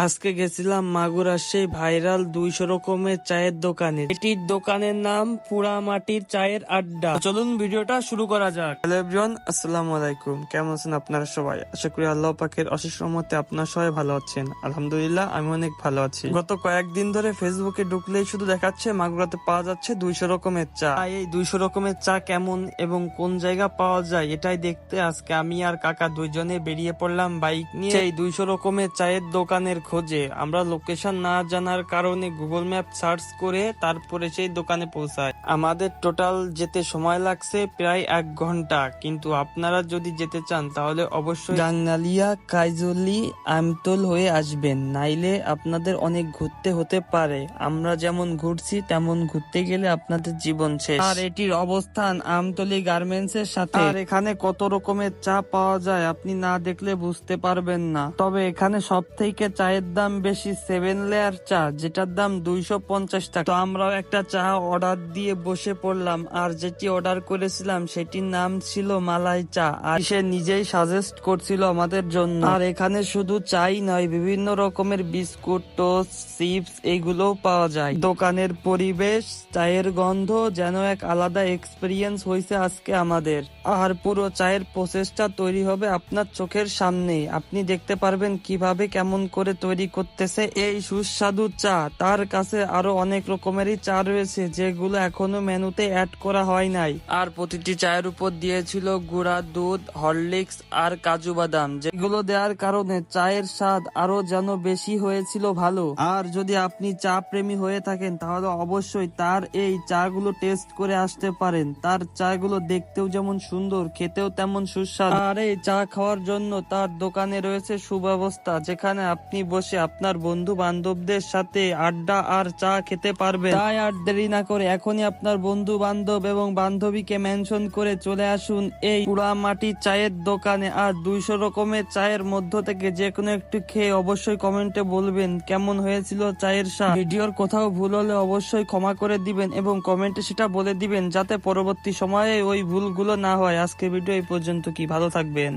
আজকে গেছিলাম মাগুরার সেই ভাইরাল 200 রকমের চায়ের দোকানে। এটির দোকানের নাম পুরামাটির চায়ের আড্ডা। চলুন ভিডিওটা শুরু করা যাক। হ্যালো এভরিওয়ান, আসসালামু আলাইকুম। কেমন আছেন আপনারা সবাই? আশা করি আল্লাহ পাকের অশেষ রহমতে আপনারা সবাই ভালো আছেন। আলহামদুলিল্লাহ আমি অনেক ভালো আছি। গত কয়েকদিন ধরে ফেসবুকে ঢুকলেই শুধু দেখাচ্ছে মাগুরাতে পাওয়া যাচ্ছে 200 রকমের চা। এই 200 রকমের চা কেমন এবং কোন জায়গা পাওয়া যায় এটাই দেখতে আজকে আমি আর কাকা দুইজনে বেরিয়ে পড়লাম বাইক নিয়ে এই 200 রকমের চায়ের দোকানের খোঁজে। আমরা লোকেশন না জানার কারণে গুগল ম্যাপ সার্চ করে তারপরে সেই দোকানে পৌঁছাই। আমাদের টোটাল যেতে সময় লাগছে প্রায় 1 ঘন্টা, কিন্তু আপনারা যদি যেতে চান তাহলে অবশ্যই গাংনালিয়া কাইজলি আমতল হয়ে আসবেন, নাইলে আপনাদের অনেক ঘুরতে হতে পারে। আমরা যেমন ঘুরছি তেমন ঘুরতে গেলে আপনাদের জীবন শেষ। আর এটির অবস্থান আমতলি গার্মেন্টস এর সাথে। আর এখানে কত রকমের চা পাওয়া যায় আপনি না দেখলে বুঝতে পারবেন না। তবে এখানে সব থেকে চায়ের দাম বেশি 7 লেয়ার চা, যেটার দাম 250 টাকা। তো আমরাও একটা চা অর্ডার দিয়ে বসে পড়লাম। আর যেটি অর্ডার করেছিলাম সেটির নাম ছিল মালাই চা, আর সে নিজেই সাজেস্ট করছিল আমাদের জন্য। আর এখানে শুধু চাই নয়, বিভিন্ন রকমের বিস্কুট, টোস্ট, চিপস এইগুলোও পাওয়া যায়। দোকানের পরিবেশ, চায়ের গন্ধ যেন এক আলাদা এক্সপিরিয়েন্স হয়েছে আজকে আমাদের। আর পুরো চায়ের প্রসেসটা তৈরি হবে আপনার চোখের সামনেই। আপনি দেখতে পারবেন কিভাবে কেমন করে তৈরি করতেছে এই সুস্বাদু চা। তার কাছে আরো অনেক রকমেরই চা রয়েছে যেগুলো এখনো মেনুতে অ্যাড করা হয় নাই। আর প্রতিটি চায়ের উপর দিয়েছিল গুঁড়া দুধ, হরলিক্স আর কাজু বাদাম, যেগুলো দেওয়ার কারণে চায়ের স্বাদ আরো যেন বেশি হয়েছিল ভালো। আর যদি আপনি চা প্রেমী হয়ে থাকেন তাহলে অবশ্যই তার এই চা গুলো টেস্ট করে আসতে পারেন। তার চা গুলো দেখতেও যেমন সুন্দর, খেতেও তেমন সুস্বাদু। আর এই চা খাওয়ার জন্য তার দোকানে রয়েছে সুব্যবস্থা, যেখানে আপনি বসে আপনার বন্ধু বান্ধবদের সাথে আড্ডা আর চা খেতে পারবেন। তাই আর দেরি না করে এখনই আপনার বন্ধু বান্ধব এবং বান্ধবীকে মেনশন করে চলে আসুন এই পুরামাটি চায়ের দোকানে। আর 200 রকমের চায়ের মধ্য থেকে যে কোনো একটু খেয়ে অবশ্যই কমেন্টে বলবেন কেমন হয়েছিল চায়ের স্বাদ। ভিডিওর কোথাও ভুল হলে অবশ্যই ক্ষমা করে দিবেন এবং কমেন্টে সেটা বলে দিবেন, যাতে পরবর্তী সময়ে ওই ভুলগুলো না হয়। আজকে ভিডিও এই পর্যন্ত, কি ভালো থাকবেন।